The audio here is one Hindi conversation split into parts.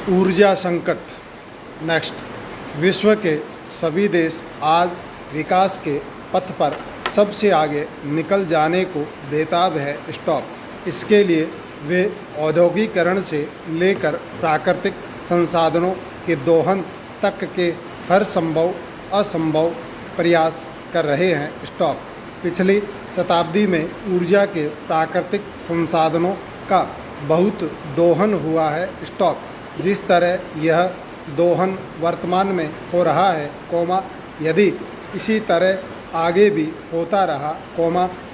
ऊर्जा संकट। नेक्स्ट, विश्व के सभी देश आज विकास के पथ पर सबसे आगे निकल जाने को बेताब है। स्टॉप। इसके लिए वे औद्योगिकरण से लेकर प्राकृतिक संसाधनों के दोहन तक के हर संभव असंभव प्रयास कर रहे हैं। स्टॉप। पिछली शताब्दी में ऊर्जा के प्राकृतिक संसाधनों का बहुत दोहन हुआ है। स्टॉप। जिस तरह यह दोहन वर्तमान में हो रहा है, यदि इसी तरह आगे भी होता रहा,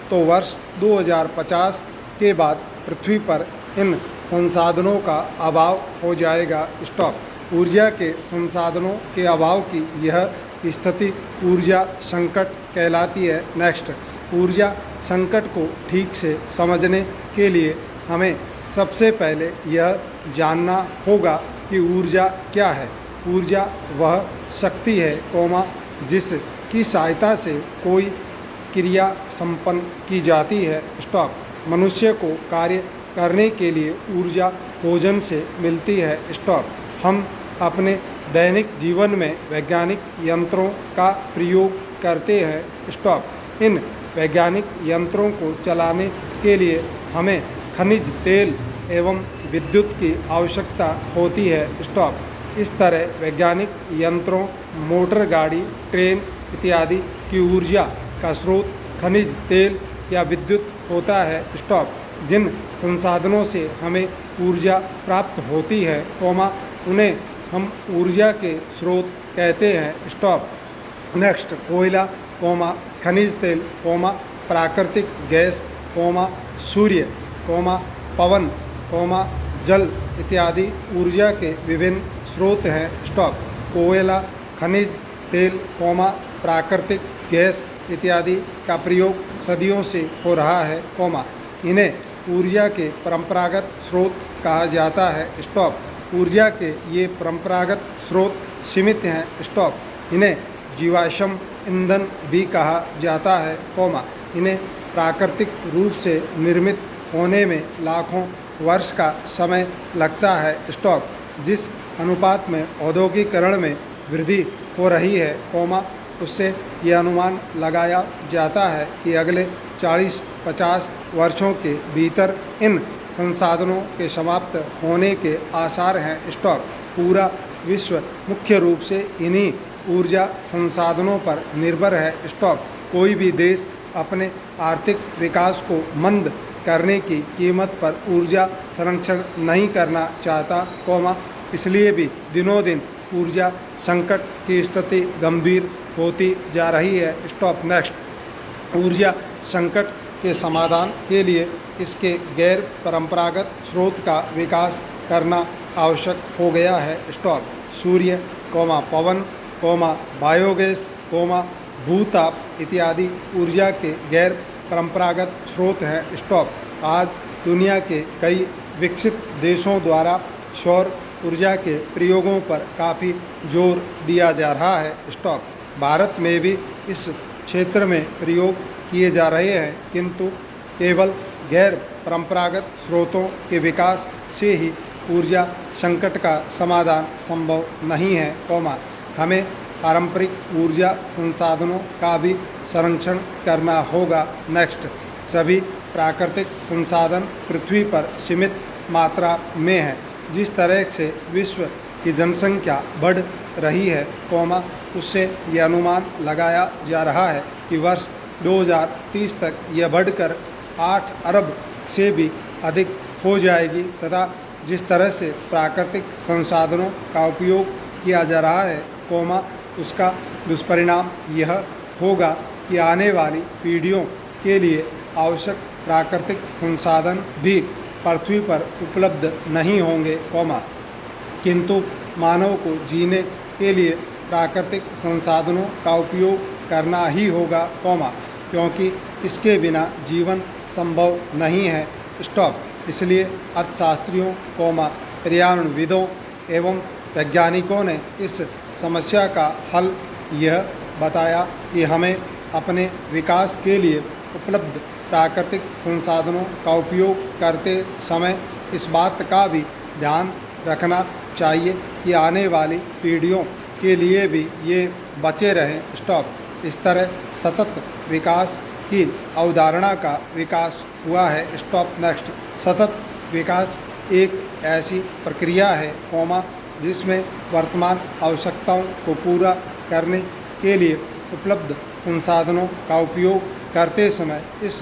तो वर्ष 2050 के बाद पृथ्वी पर इन संसाधनों का अभाव हो जाएगा। स्टॉप। ऊर्जा के संसाधनों के अभाव की यह स्थिति ऊर्जा संकट कहलाती है। नेक्स्ट, ऊर्जा संकट को ठीक से समझने के लिए हमें सबसे पहले यह जानना होगा कि ऊर्जा क्या है। ऊर्जा वह शक्ति है, जिसकी सहायता से कोई क्रिया संपन्न की जाती है। स्टॉप। मनुष्य को कार्य करने के लिए ऊर्जा भोजन से मिलती है। स्टॉप। हम अपने दैनिक जीवन में वैज्ञानिक यंत्रों का प्रयोग करते हैं। स्टॉप। इन वैज्ञानिक यंत्रों को चलाने के लिए हमें खनिज तेल एवं विद्युत की आवश्यकता होती है। स्टॉप। इस तरह वैज्ञानिक यंत्रों, मोटर गाड़ी, ट्रेन इत्यादि की ऊर्जा का स्रोत खनिज तेल या विद्युत होता है। स्टॉप। जिन संसाधनों से हमें ऊर्जा प्राप्त होती है, उन्हें हम ऊर्जा के स्रोत कहते हैं। स्टॉप। नेक्स्ट, कोयला, खनिज तेल, प्राकृतिक गैस, सूर्य, पवन, जल इत्यादि ऊर्जा के विभिन्न स्रोत हैं। स्टॉप। कोयला, खनिज तेल, प्राकृतिक गैस इत्यादि का प्रयोग सदियों से हो रहा है, इन्हें ऊर्जा के परंपरागत स्रोत कहा जाता है। स्टॉप। ऊर्जा के ये परंपरागत स्रोत सीमित हैं। स्टॉप। इन्हें जीवाश्म ईंधन भी कहा जाता है, इन्हें प्राकृतिक रूप से निर्मित होने में लाखों वर्ष का समय लगता है। स्टॉप। जिस अनुपात में औद्योगिकरण में वृद्धि हो रही है, उससे यह अनुमान लगाया जाता है कि अगले 40-50 वर्षों के भीतर इन संसाधनों के समाप्त होने के आसार हैं। स्टॉप। पूरा विश्व मुख्य रूप से इन्हीं ऊर्जा संसाधनों पर निर्भर है। स्टॉप। कोई भी देश अपने आर्थिक विकास को मंद करने की कीमत पर ऊर्जा संरक्षण नहीं करना चाहता, इसलिए भी दिनों दिन ऊर्जा संकट की स्थिति गंभीर होती जा रही है। स्टॉप। नेक्स्ट, ऊर्जा संकट के समाधान के लिए इसके गैर परंपरागत स्रोत का विकास करना आवश्यक हो गया है। स्टॉप। सूर्य, पवन, बायोगैस, भूताप इत्यादि ऊर्जा के गैर परंपरागत स्रोत हैं। स्टॉप। आज दुनिया के कई विकसित देशों द्वारा सौर ऊर्जा के प्रयोगों पर काफ़ी जोर दिया जा रहा है। स्टॉप। भारत में भी इस क्षेत्र में प्रयोग किए जा रहे हैं, किंतु केवल गैर परंपरागत स्रोतों के विकास से ही ऊर्जा संकट का समाधान संभव नहीं है, हमें पारंपरिक ऊर्जा संसाधनों का भी संरक्षण करना होगा। नेक्स्ट, सभी प्राकृतिक संसाधन पृथ्वी पर सीमित मात्रा में है। जिस तरह से विश्व की जनसंख्या बढ़ रही है, उससे यह अनुमान लगाया जा रहा है कि वर्ष 2030 तक यह बढ़कर 8 अरब से भी अधिक हो जाएगी, तथा जिस तरह से प्राकृतिक संसाधनों का उपयोग किया जा रहा है, उसका दुष्परिणाम यह होगा कि आने वाली पीढ़ियों के लिए आवश्यक प्राकृतिक संसाधन भी पृथ्वी पर उपलब्ध नहीं होंगे, किंतु मानव को जीने के लिए प्राकृतिक संसाधनों का उपयोग करना ही होगा, क्योंकि इसके बिना जीवन संभव नहीं है। स्टॉप। इसलिए अर्थशास्त्रियों, पर्यावरणविदों एवं वैज्ञानिकों ने इस समस्या का हल यह बताया कि हमें अपने विकास के लिए उपलब्ध प्राकृतिक संसाधनों का उपयोग करते समय इस बात का भी ध्यान रखना चाहिए कि आने वाली पीढ़ियों के लिए भी ये बचे रहें। स्टॉप। इस तरह सतत विकास की अवधारणा का विकास हुआ है। स्टॉप। नेक्स्ट। सतत विकास एक ऐसी प्रक्रिया है जिसमें वर्तमान आवश्यकताओं को पूरा करने के लिए उपलब्ध संसाधनों का उपयोग करते समय इस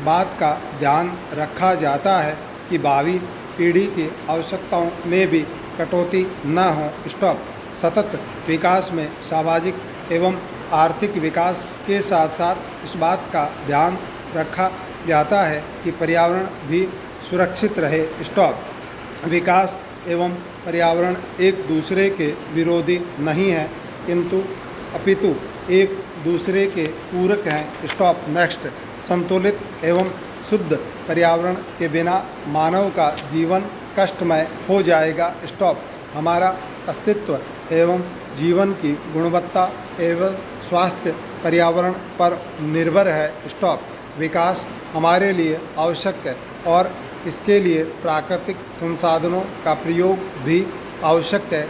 बात का ध्यान रखा जाता है कि भावी पीढ़ी की आवश्यकताओं में भी कटौती न हो। स्टॉप। सतत विकास में सामाजिक एवं आर्थिक विकास के साथ साथ इस बात का ध्यान रखा जाता है कि पर्यावरण भी सुरक्षित रहे। स्टॉप। विकास एवं पर्यावरण एक दूसरे के विरोधी नहीं हैं, किंतु अपितु एक दूसरे के पूरक हैं। स्टॉप। नेक्स्ट। संतुलित एवं शुद्ध पर्यावरण के बिना मानव का जीवन कष्टमय हो जाएगा। स्टॉप। हमारा अस्तित्व एवं जीवन की गुणवत्ता एवं स्वास्थ्य पर्यावरण पर निर्भर है। स्टॉप। विकास हमारे लिए आवश्यक है और इसके लिए प्राकृतिक संसाधनों का प्रयोग भी आवश्यक है,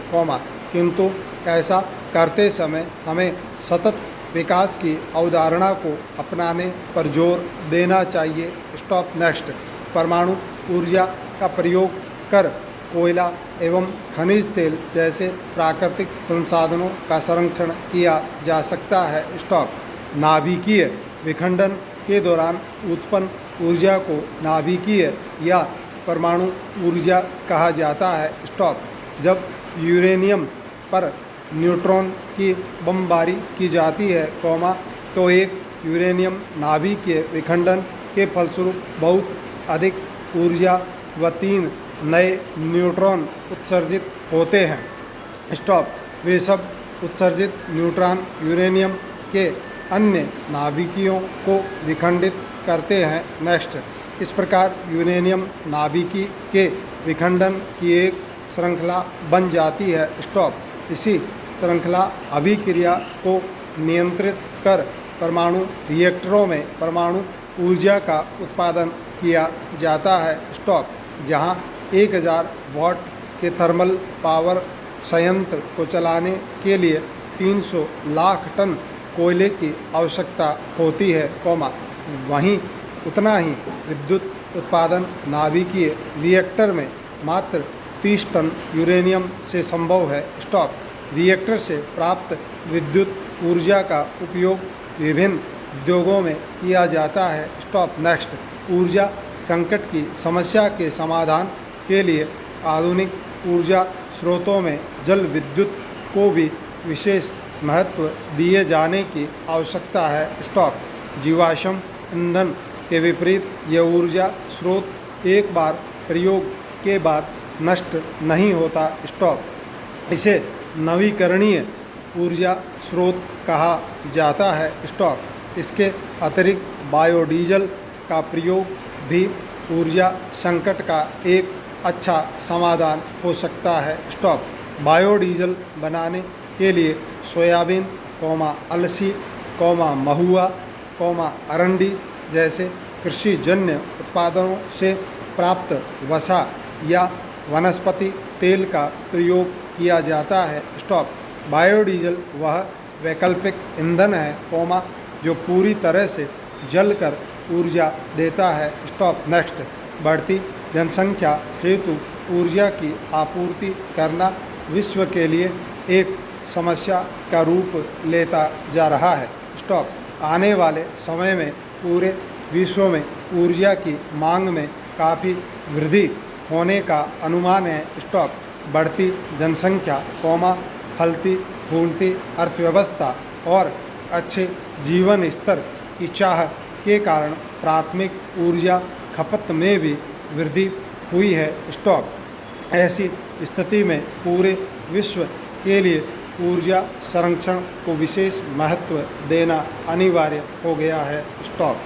किंतु ऐसा करते समय हमें सतत विकास की अवधारणा को अपनाने पर जोर देना चाहिए। स्टॉप। नेक्स्ट। परमाणु ऊर्जा का प्रयोग कर कोयला एवं खनिज तेल जैसे प्राकृतिक संसाधनों का संरक्षण किया जा सकता है। स्टॉप। नाभिकीय विखंडन के दौरान उत्पन्न ऊर्जा को नाभिकीय या परमाणु ऊर्जा कहा जाता है। स्टॉप। जब यूरेनियम पर न्यूट्रॉन की बमबारी की जाती है, तो एक यूरेनियम नाभिकीय विखंडन के फलस्वरूप बहुत अधिक ऊर्जा व 3 नए न्यूट्रॉन उत्सर्जित होते हैं। स्टॉप। वे सब उत्सर्जित न्यूट्रॉन यूरेनियम के अन्य नाभिकियों को विखंडित करते हैं। नेक्स्ट। इस प्रकार यूरेनियम नाभिकी के विखंडन की एक श्रृंखला बन जाती है। स्टॉप। इसी श्रृंखला अभिक्रिया को नियंत्रित कर परमाणु रिएक्टरों में परमाणु ऊर्जा का उत्पादन किया जाता है। स्टॉप। जहां 1000 वाट के थर्मल पावर संयंत्र को चलाने के लिए 300 लाख टन कोयले की आवश्यकता होती है, वहीं उतना ही विद्युत उत्पादन नाभिकीय रिएक्टर में मात्र 30 टन यूरेनियम से संभव है। स्टॉप। रिएक्टर से प्राप्त विद्युत ऊर्जा का उपयोग विभिन्न उद्योगों में किया जाता है। स्टॉप। नेक्स्ट। ऊर्जा संकट की समस्या के समाधान के लिए आधुनिक ऊर्जा स्रोतों में जल विद्युत को भी विशेष महत्व दिए जाने की आवश्यकता है। स्टॉप। जीवाश्म ईंधन के विपरीत यह ऊर्जा स्रोत एक बार प्रयोग के बाद नष्ट नहीं होता। स्टॉप। इसे नवीकरणीय ऊर्जा स्रोत कहा जाता है। स्टॉप। इसके अतिरिक्त बायोडीजल का प्रयोग भी ऊर्जा संकट का एक अच्छा समाधान हो सकता है। स्टॉप। बायोडीजल बनाने के लिए सोयाबीन, अलसी, महुआ, अरंडी जैसे कृषिजन्य उत्पादनों से प्राप्त वसा या वनस्पति तेल का प्रयोग किया जाता है। स्टॉप। बायोडीजल वह वैकल्पिक ईंधन है, जो पूरी तरह से जलकर ऊर्जा देता है। स्टॉप। नेक्स्ट। बढ़ती जनसंख्या हेतु ऊर्जा की आपूर्ति करना विश्व के लिए एक समस्या का रूप लेता जा रहा है। स्टॉप। आने वाले समय में पूरे विश्व में ऊर्जा की मांग में काफ़ी वृद्धि होने का अनुमान है। स्टॉप। बढ़ती जनसंख्या, फलती फूलती अर्थव्यवस्था और अच्छे जीवन स्तर की चाह के कारण प्राथमिक ऊर्जा खपत में भी वृद्धि हुई है। स्टॉप। ऐसी स्थिति में पूरे विश्व के लिए ऊर्जा संरक्षण को विशेष महत्व देना अनिवार्य हो गया है। स्टॉप।